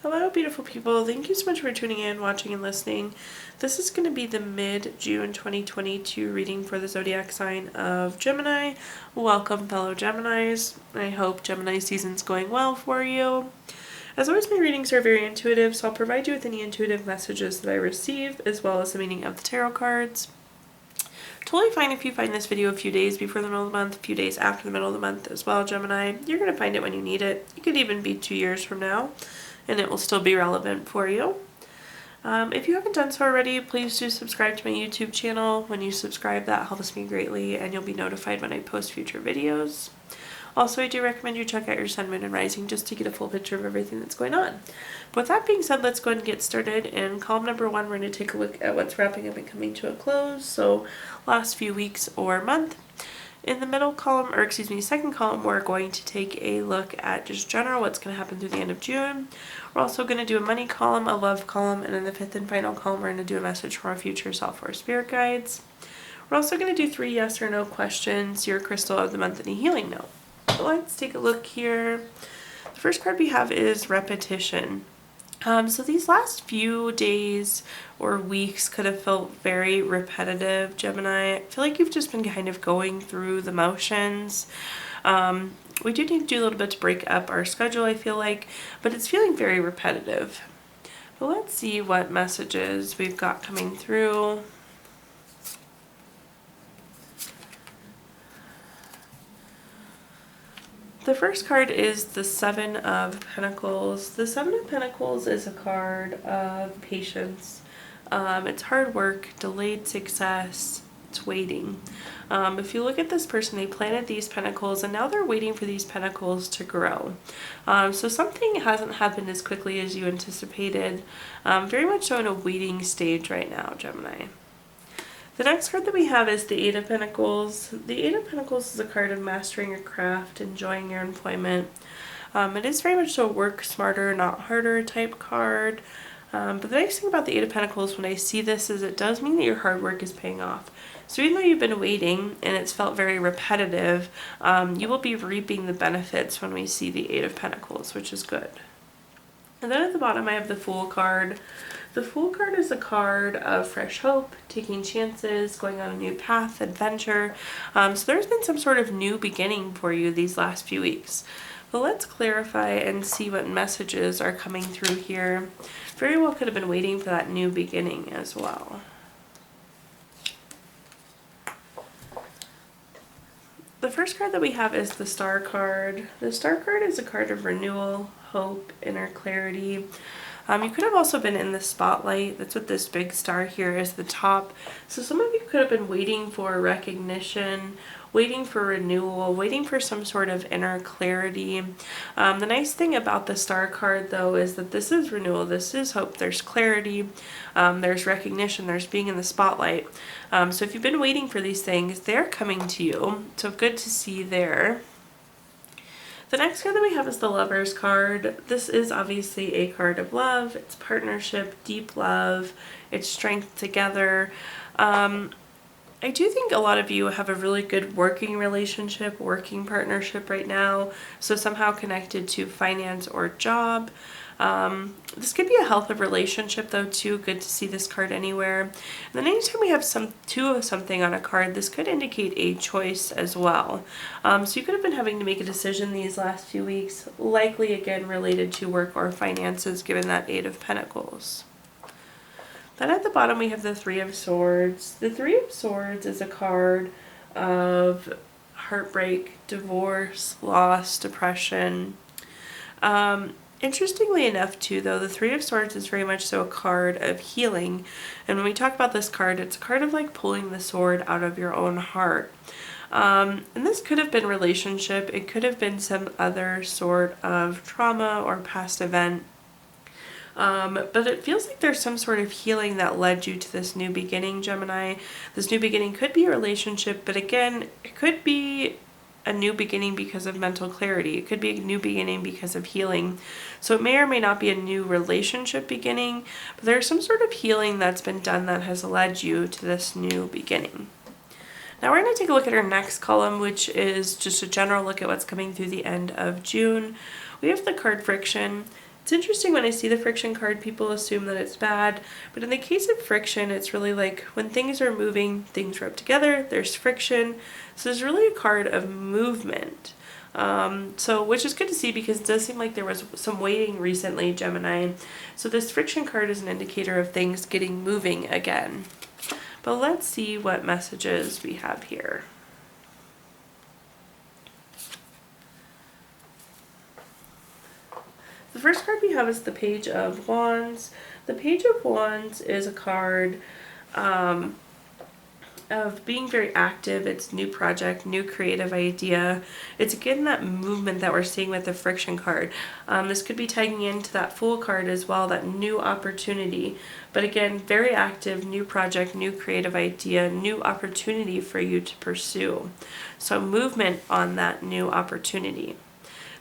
Hello, beautiful people. Thank you so much for tuning in, watching, and listening. This is going to be the mid-June 2022 reading for the zodiac sign of Gemini. Welcome, fellow Geminis. I hope Gemini season's going well for you. As always, my readings are very intuitive, so I'll provide you with any intuitive messages that I receive, as well as the meaning of the tarot cards. Totally fine if you find this video a few days before the middle of the month, a few days after the middle of the month as well, Gemini. You're going to find it when you need it. It could even be 2 years from now, and it will still be relevant for you. If you haven't done so already, please do subscribe to my YouTube channel. When you subscribe, that helps me greatly, and you'll be notified when I post future videos. Also, I do recommend you check out your sun, moon, and rising just to get a full picture of everything that's going on. But with that being said, let's go ahead and get started. In column number 1, we're going to take a look at what's wrapping up and coming to a close, so last few weeks or month. In the middle column, or excuse me, second column, we're going to take a look at just general what's going to happen through the end of June. We're also going to do a money column, a love column, and in the fifth and final column, we're going to do a message from our future self or spirit guides. We're also going to do 3 yes or no questions, your crystal of the month, and a healing note. So let's take a look here. The first card we have is repetition. So these last few days or weeks could have felt very repetitive, Gemini. I feel like you've just been kind of going through the motions. We do need to do a little bit to break up our schedule, I feel like, but it's feeling very repetitive. But let's see what messages we've got coming through. The first card is the Seven of Pentacles. The Seven of Pentacles is a card of patience. It's hard work, delayed success, it's waiting. If you look at this person, they planted these pentacles and now they're waiting for these pentacles to grow. So something hasn't happened as quickly as you anticipated. Very much so in a waiting stage right now, Gemini. The next card that we have is the Eight of Pentacles. The Eight of Pentacles is a card of mastering your craft, enjoying your employment. It is very much so a work smarter, not harder type card. But the nice thing about the Eight of Pentacles when I see this is it does mean that your hard work is paying off. So even though you've been waiting and it's felt very repetitive, you will be reaping the benefits when we see the Eight of Pentacles, which is good. And then at the bottom I have the Fool card. The Fool card is a card of fresh hope, taking chances, going on a new path, adventure. So there's been some sort of new beginning for you these last few weeks. But let's clarify and see what messages are coming through here. Very well could have been waiting for that new beginning as well. The first card that we have is the Star card. The Star card is a card of renewal, hope, inner clarity. You could have also been in the spotlight. That's what this big star here is, the top. So some of you could have been waiting for recognition, waiting for renewal, waiting for some sort of inner clarity. The nice thing about the Star card, though, is that this is renewal, this is hope, there's clarity, there's recognition, there's being in the spotlight. So if you've been waiting for these things, they're coming to you. So good to see there. The next card that we have is the Lovers card. This is obviously a card of love. It's partnership, deep love, it's strength together. I do think a lot of you have a really good working relationship, working partnership right now. So somehow connected to finance or job. This could be a health of relationship though too. Good to see this card anywhere. And then anytime we have two of something on a card, this could indicate a choice as well. So you could have been having to make a decision these last few weeks, likely again related to work or finances given that Eight of Pentacles. Then at the bottom we have the Three of Swords. The Three of Swords is a card of heartbreak, divorce, loss, depression. Interestingly enough too though, the Three of Swords is very much so a card of healing. And when we talk about this card, it's a card of like pulling the sword out of your own heart. And this could have been relationship, it could have been some other sort of trauma or past event. But it feels like there's some sort of healing that led you to this new beginning, Gemini. This new beginning could be a relationship, but again, it could be a new beginning because of mental clarity. It could be a new beginning because of healing. So it may or may not be a new relationship beginning, but there's some sort of healing that's been done that has led you to this new beginning. Now we're going to take a look at our next column, which is just a general look at what's coming through the end of June. We have the card Friction. It's interesting when I see the friction card, people assume that it's bad, but in the case of friction, it's really like when things are moving, things rub together, there's friction. So there's really a card of movement. Which is good to see because it does seem like there was some waiting recently, Gemini. So this friction card is an indicator of things getting moving again. But let's see what messages we have here. The first card we have is the Page of Wands. The Page of Wands is a card of being very active. It's new project, new creative idea. It's again that movement that we're seeing with the friction card. This could be tagging into that Fool card as well, that new opportunity. But again, very active, new project, new creative idea, new opportunity for you to pursue. So movement on that new opportunity.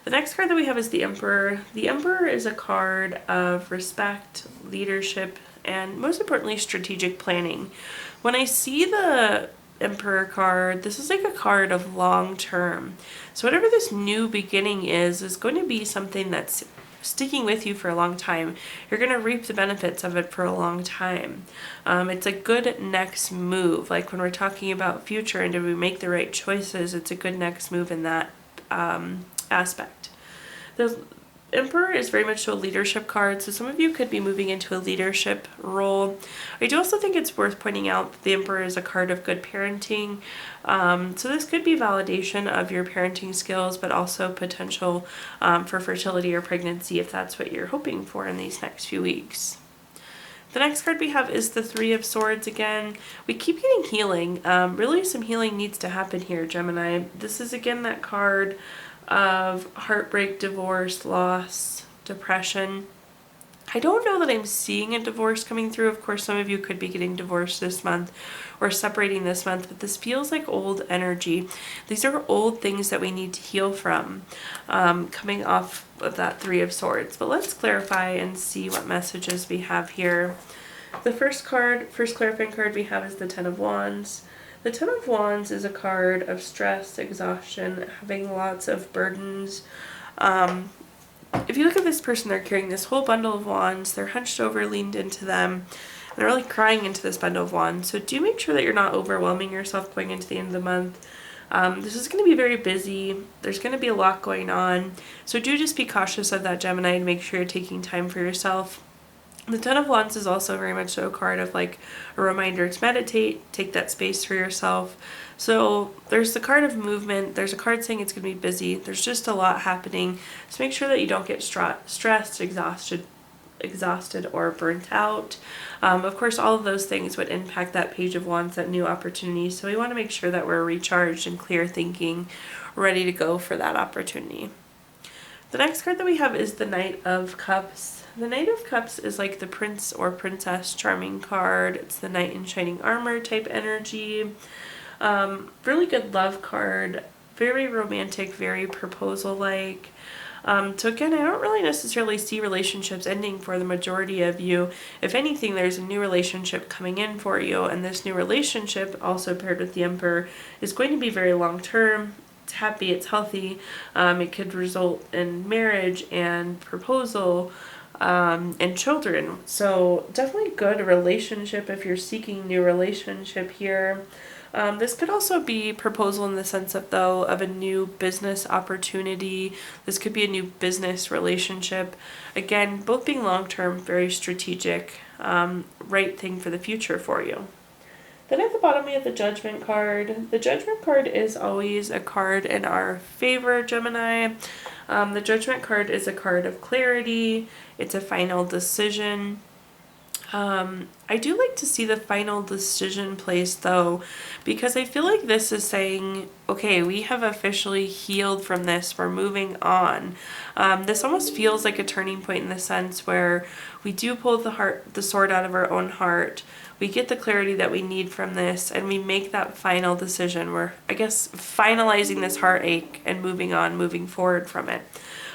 The next card that we have is the Emperor. The Emperor is a card of respect, leadership, and most importantly, strategic planning. When I see the Emperor card, this is like a card of long term. So whatever this new beginning is going to be something that's sticking with you for a long time. You're going to reap the benefits of it for a long time. It's a good next move. Like when we're talking about future and do we make the right choices, it's a good next move in that aspect. The Emperor is very much a leadership card, so some of you could be moving into a leadership role. I do also think it's worth pointing out that the Emperor is a card of good parenting. So this could be validation of your parenting skills, but also potential for fertility or pregnancy if that's what you're hoping for in these next few weeks. The next card we have is the Three of Swords again. We keep getting healing. Really some healing needs to happen here, Gemini. This is again that card of heartbreak, divorce, loss, depression. I don't know that I'm seeing a divorce coming through. Of course, some of you could be getting divorced this month or separating this month, but this feels like old energy. These are old things that we need to heal from, coming off of that Three of Swords. But let's clarify and see what messages we have here. The first clarifying card we have is the Ten of Wands. The Ten of Wands is a card of stress, exhaustion, having lots of burdens. If you look at this person, they're carrying this whole bundle of wands. They're hunched over, leaned into them, and they're really crying into this bundle of wands. So do make sure that you're not overwhelming yourself going into the end of the month. This is going to be very busy. There's going to be a lot going on. So do just be cautious of that, Gemini, and make sure you're taking time for yourself. The Ten of Wands is also very much so a card of like a reminder to meditate, take that space for yourself. So there's the card of movement. There's a card saying it's going to be busy. There's just a lot happening. So make sure that you don't get stressed, exhausted, or burnt out. Of course, all of those things would impact that Page of Wands, that new opportunity. So we want to make sure that we're recharged and clear thinking, ready to go for that opportunity. The next card that we have is the Knight of Cups. The Knight of Cups is like the Prince or Princess Charming card. It's the knight in shining armor type energy. Really good love card. Very romantic, very proposal-like. So again, I don't really necessarily see relationships ending for the majority of you. If anything, there's a new relationship coming in for you, and this new relationship, also paired with the Emperor, is going to be very long-term. It's happy, it's healthy. It could result in marriage and proposal, and children. So definitely good relationship if you're seeking new relationship here. This could also be proposal in the sense of a new business opportunity. This could be a new business relationship. Again, both being long-term, very strategic, right thing for the future for you. Then at the bottom we have the Judgment card. The Judgment card is always a card in our favor, Gemini. The Judgment card is a card of clarity. It's a final decision. I do like to see the final decision placed though, because I feel like this is saying, okay, we have officially healed from this, we're moving on. This almost feels like a turning point in the sense where we do pull the sword out of our own heart, we get the clarity that we need from this, and we make that final decision. We're, I guess, finalizing this heartache and moving on, moving forward from it.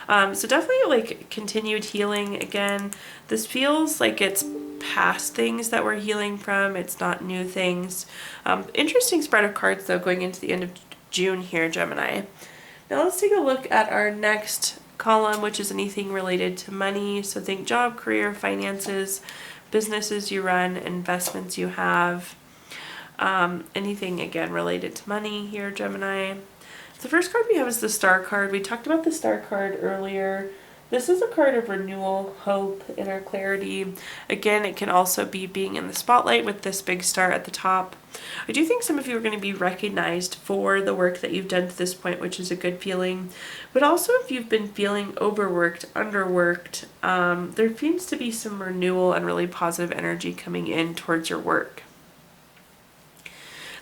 So definitely like continued healing again. This feels like it's past things that we're healing from. It's not new things. Interesting spread of cards though going into the end of June here, Gemini. Now let's take a look at our next column, which is anything related to money. So think job, career, finances, businesses you run, investments you have, anything again related to money here, Gemini. The first card we have is the Star card. We talked about the Star card earlier. This is a card of renewal, hope, inner clarity. Again, it can also be being in the spotlight with this big star at the top. I do think some of you are going to be recognized for the work that you've done to this point, which is a good feeling. But also if you've been feeling overworked, underworked, there seems to be some renewal and really positive energy coming in towards your work.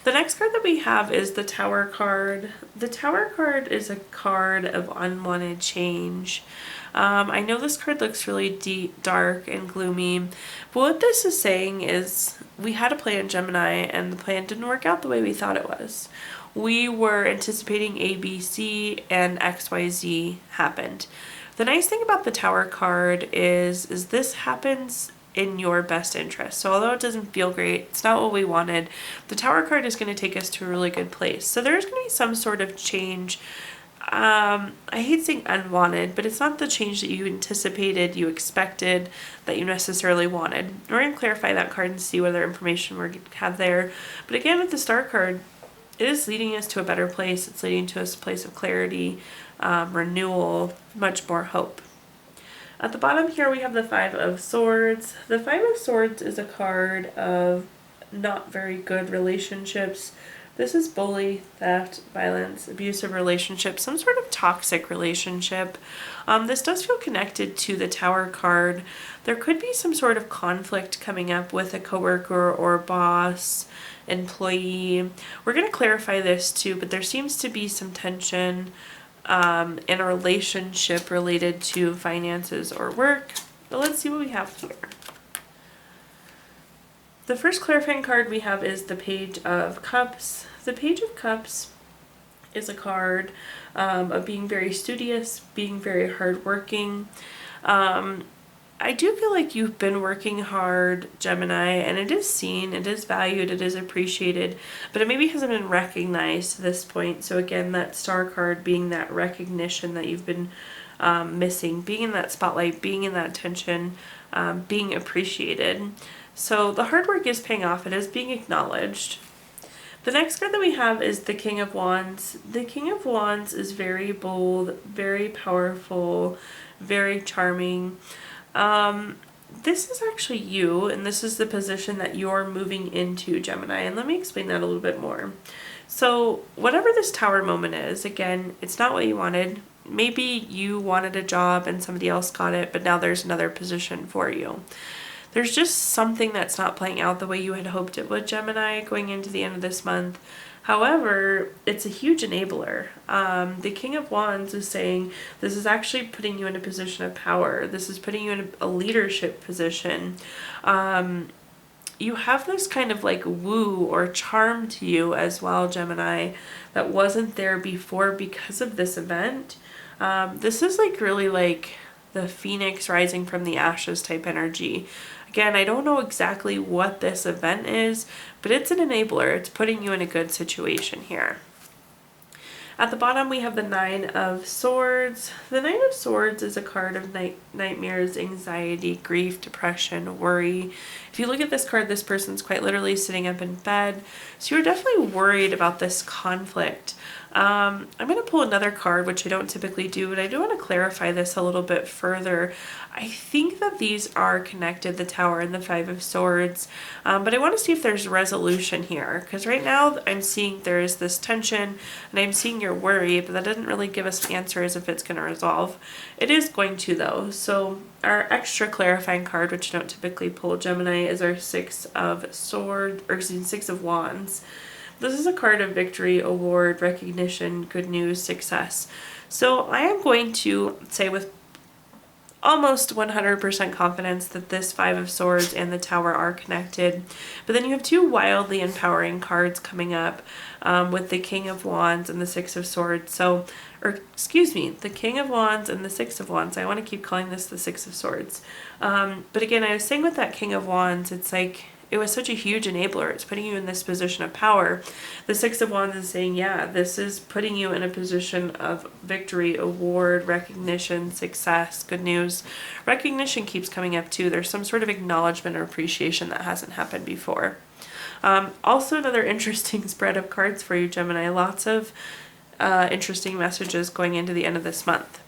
The next card that we have is the Tower card. The Tower card is a card of unwanted change. I know this card looks really deep, dark, and gloomy, but what this is saying is we had a plan, Gemini, and the plan didn't work out the way we thought it was. We were anticipating A, B, C, and X, Y, Z happened. The nice thing about the Tower card is this happens in your best interest. So although it doesn't feel great, it's not what we wanted, the Tower card is going to take us to a really good place. So there's going to be some sort of change. I hate saying unwanted, but it's not the change that you anticipated, you expected, that you necessarily wanted. We're going to clarify that card and see what other information we have there. But again, with the Star card, it is leading us to a better place. It's leading to a place of clarity, renewal, much more hope. At the bottom here we have the Five of Swords. The Five of Swords is a card of not very good relationships. This is bully, theft, violence, abusive relationships, some sort of toxic relationship. This does feel connected to the Tower card. There could be some sort of conflict coming up with a coworker or boss, employee. We're going to clarify this too, but there seems to be some tension in a relationship related to finances or work. But let's see what we have here. The first clarifying card we have is the Page of Cups. The Page of Cups is a card of being very studious, being very hardworking. I do feel like you've been working hard, Gemini, and it is seen, it is valued, it is appreciated, but it maybe hasn't been recognized to this point. So again, that Star card being that recognition that you've been missing, being in that spotlight, being in that attention, being appreciated. So the hard work is paying off, it is being acknowledged. The next card that we have is the King of Wands. The King of Wands is very bold, very powerful, very charming. This is actually you, and this is the position that you're moving into, Gemini, and let me explain that a little bit more. So whatever this Tower moment is, again, it's not what you wanted. Maybe you wanted a job and somebody else got it, but now there's another position for you. There's just something that's not playing out the way you had hoped it would, Gemini, going into the end of this month. However, it's a huge enabler. The King of Wands is saying this is actually putting you in a position of power. This is putting you in a leadership position. You have this kind of like woo or charm to you as well, Gemini, that wasn't there before because of this event. This is like really like the phoenix rising from the ashes type energy. Again, I don't know exactly what this event is, but it's an enabler. It's putting you in a good situation here. At the bottom, we have the Nine of Swords. The Nine of Swords is a card of nightmares, anxiety, grief, depression, worry. If you look at this card, this person's quite literally sitting up in bed. So you're definitely worried about this conflict. I'm going to pull another card, which I don't typically do, but I do want to clarify this a little bit further. I think that these are connected, the Tower and the Five of Swords, but I want to see if there's resolution here, because right now I'm seeing there's this tension, and I'm seeing your worry, but that doesn't really give us an answer as if it's going to resolve. It is going to, though. So our extra clarifying card, which I don't typically pull, Gemini, is our Six of Swords, or excuse me, Six of Wands. This is a card of victory, award, recognition, good news, success. So I am going to say with almost 100% confidence that this Five of Swords and the Tower are connected. But then you have two wildly empowering cards coming up with the King of Wands and the Six of Swords. So, or excuse me, the King of Wands and the Six of Wands. I want to keep calling this the Six of Swords. But again, I was saying with that King of Wands, it's like it was such a huge enabler. It's putting you in this position of power. The Six of Wands is saying, yeah, this is putting you in a position of victory, award, recognition, success, good news. Recognition keeps coming up too. There's some sort of acknowledgement or appreciation that hasn't happened before. Also, another interesting spread of cards for you, Gemini. Lots of interesting messages going into the end of this month.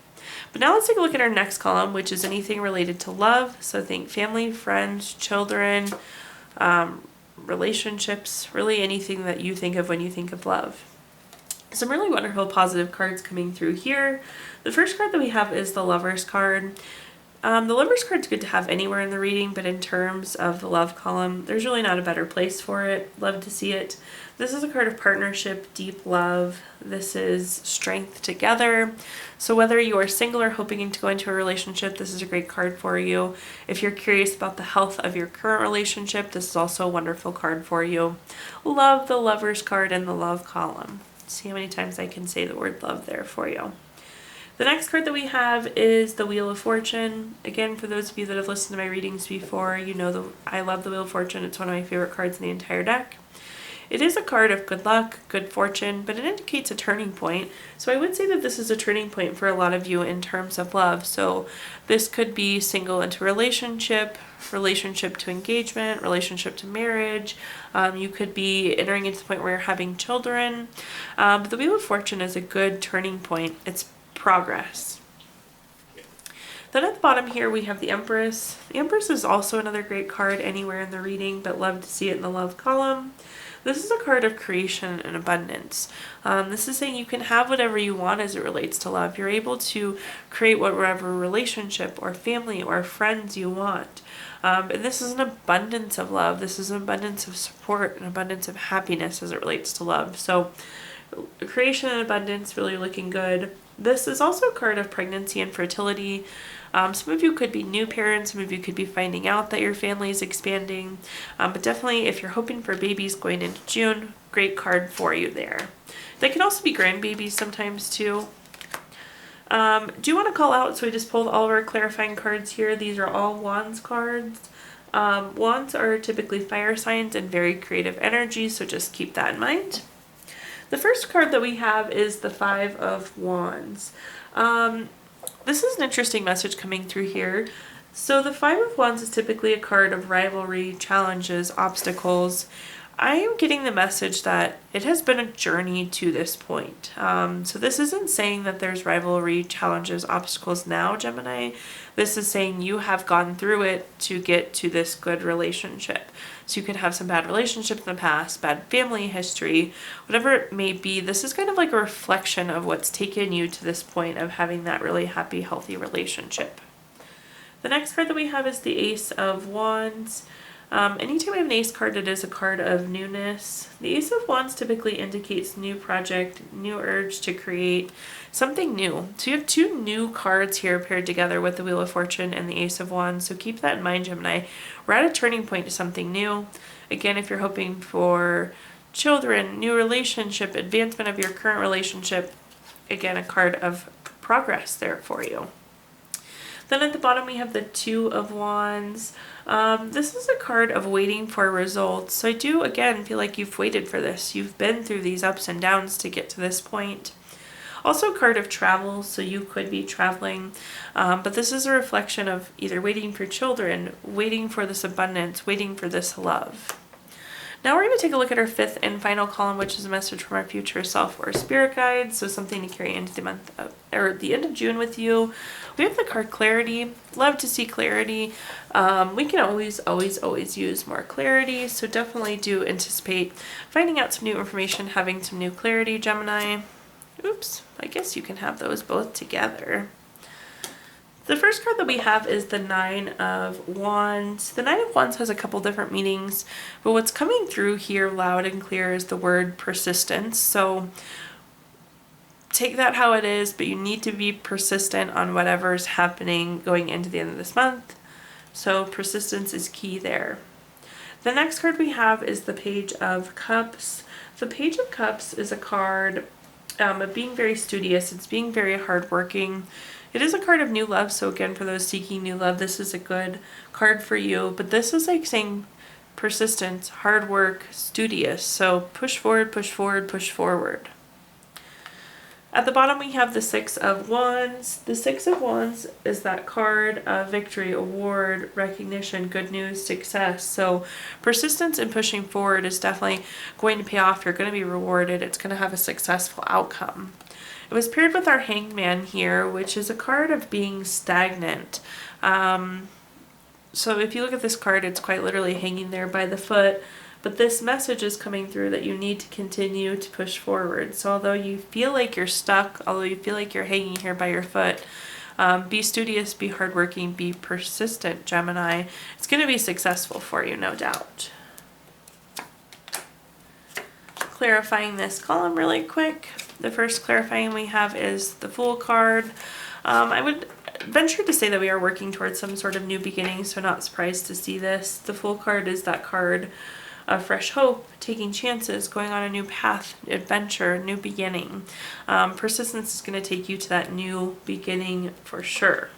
But now let's take a look at our next column, which is anything related to love. So think family, friends, children, relationships, really anything that you think of when you think of love. Some really wonderful positive cards coming through here. The first card that we have is the Lover's card. The Lover's card's good to have anywhere in the reading, but in terms of the love column, there's really not a better place for it. Love to see it. This is a card of partnership, deep love. This is strength together. So whether you are single or hoping to go into a relationship, this is a great card for you. If you're curious about the health of your current relationship, this is also a wonderful card for you. Love the Lover's card in the love column. See how many times I can say the word love there for you. The next card that we have is the Wheel of Fortune. Again, for those of you that have listened to my readings before, you know I love the Wheel of Fortune. It's one of my favorite cards in the entire deck. It is a card of good luck, good fortune, but it indicates a turning point. So I would say that this is a turning point for a lot of you in terms of love. So this could be single into relationship, relationship to engagement, relationship to marriage. You could be entering into the point where you're having children. But the Wheel of Fortune is a good turning point. It's progress. Then at the bottom here we have the Empress. The Empress is also another great card anywhere in the reading, but love to see it in the love column. This is a card of creation and abundance. This is saying you can have whatever you want as it relates to love. You're able to create whatever relationship or family or friends you want. And this is an abundance of love. This is an abundance of support, an abundance of happiness as it relates to love. So creation and abundance really looking good. This is also a card of pregnancy and fertility. Some of you could be new parents, some of you could be finding out that your family is expanding, but definitely if you're hoping for babies going into June, great card for you there. They can also be grandbabies sometimes too. Do you want to call out, so we just pulled all of our clarifying cards here. These are all Wands cards. Wands are typically fire signs and very creative energy, so just keep that in mind. The first card that we have is the Five of Wands. This is an interesting message coming through here. So the Five of Wands is typically a card of rivalry, challenges, obstacles. I am getting the message that it has been a journey to this point. So this isn't saying that there's rivalry, challenges, obstacles now, Gemini. This is saying you have gone through it to get to this good relationship. So you could have some bad relationships in the past, bad family history, whatever it may be. This is kind of like a reflection of what's taken you to this point of having that really happy, healthy relationship. The next card that we have is the Ace of Wands. Anytime we have an ace card, it is a card of newness. The Ace of Wands typically indicates new project, new urge to create something new. So you have two new cards here paired together with the Wheel of Fortune and the Ace of Wands. So keep that in mind, Gemini. We're at a turning point to something new. Again, if you're hoping for children, new relationship, advancement of your current relationship, again, a card of progress there for you. Then at the bottom we have the Two of Wands. This is a card of waiting for results. So I do, again, feel like you've waited for this. You've been through these ups and downs to get to this point. Also a card of travel, so you could be traveling. But this is a reflection of either waiting for children, waiting for this abundance, waiting for this love. Now we're going to take a look at our fifth and final column, which is a message from our future self or spirit guides. So something to carry into the month of, or the end of June with you. We have the card Clarity. Love to see clarity. We can always use more clarity. So definitely do anticipate finding out some new information, having some new clarity, Gemini. Oops, I guess you can have those both together. The first card that we have is the Nine of Wands. The Nine of Wands has a couple different meanings, but what's coming through here loud and clear is the word persistence. So take that how it is, but you need to be persistent on whatever's happening going into the end of this month. So persistence is key there. The next card we have is the Page of Cups. The Page of Cups is a card of being very studious. It's being very hardworking. It is a card of new love, so again, for those seeking new love, this is a good card for you. But this is like saying persistence, hard work, studious. So push forward, push forward, push forward. At the bottom we have the Six of Wands. The Six of Wands is that card of victory, award, recognition, good news, success. So persistence and pushing forward is definitely going to pay off. You're going to be rewarded. It's going to have a successful outcome. It was paired with our Hangman here, which is a card of being stagnant. So if you look at this card, it's quite literally hanging there by the foot. But this message is coming through that you need to continue to push forward. So although you feel like you're stuck, although you feel like you're hanging here by your foot, be studious, be hardworking, be persistent, Gemini. It's going to be successful for you, no doubt. Clarifying this column really quick. The first clarifying we have is the Fool card. I would venture to say that we are working towards some sort of new beginning, so not surprised to see this. The Fool card is that card of fresh hope, taking chances, going on a new path, adventure, new beginning. Persistence is going to take you to that new beginning for sure.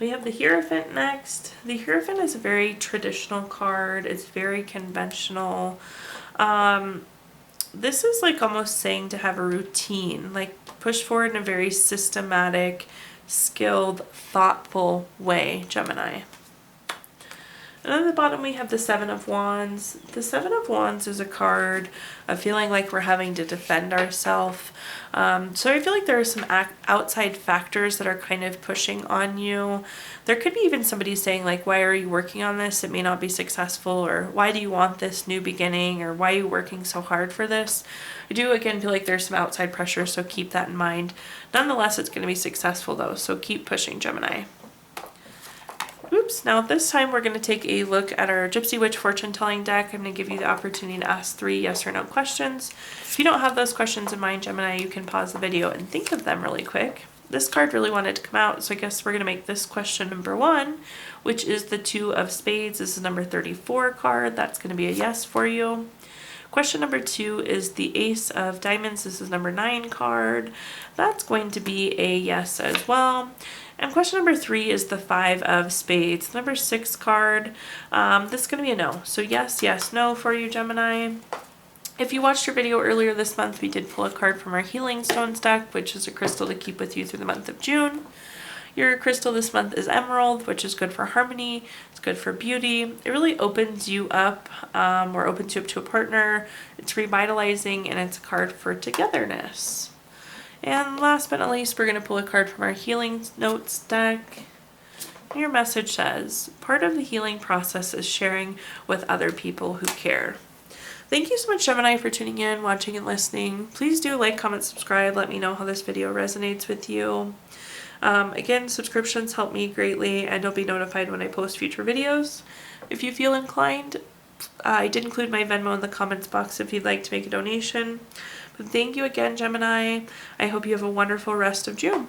We have the Hierophant next. The Hierophant is a very traditional card. It's very conventional. This is like almost saying to have a routine, like push forward in a very systematic, skilled, thoughtful way, Gemini. And at the bottom we have the Seven of Wands. The Seven of Wands is a card of feeling like we're having to defend ourselves. So I feel like there are some outside factors that are kind of pushing on you. There could be even somebody saying like, why are you working on this? It may not be successful, or why do you want this new beginning, or why are you working so hard for this? I do again feel like there's some outside pressure, so keep that in mind. Nonetheless, it's going to be successful though, so keep pushing, Gemini. Oops, now this time we're going to take a look at our Gypsy Witch fortune telling deck. I'm going to give you the opportunity to ask 3 yes or no questions. If you don't have those questions in mind, Gemini, you can pause the video and think of them really quick. This card really wanted to come out, so I guess we're going to make this question number 1, which is the Two of Spades. This is number 34 card. That's going to be a yes for you. Question number 2 is the Ace of Diamonds. This is number 9 card. That's going to be a yes as well. And question number 3 is the Five of Spades. Number 6 card. This is going to be a no. So yes, yes, no for you, Gemini. If you watched your video earlier this month, we did pull a card from our Healing Stones deck, which is a crystal to keep with you through the month of June. Your crystal this month is Emerald, which is good for harmony. It's good for beauty. It really opens you up, or opens you up to a partner. It's revitalizing, and it's a card for togetherness. And last but not least, we're going to pull a card from our Healing Notes deck. Your message says, part of the healing process is sharing with other people who care. Thank you so much, Gemini, for tuning in, watching, and listening. Please do like, comment, subscribe. Let me know how this video resonates with you. Again, subscriptions help me greatly, and you'll be notified when I post future videos. If you feel inclined, I did include my Venmo in the comments box if you'd like to make a donation. But thank you again, Gemini. I hope you have a wonderful rest of June.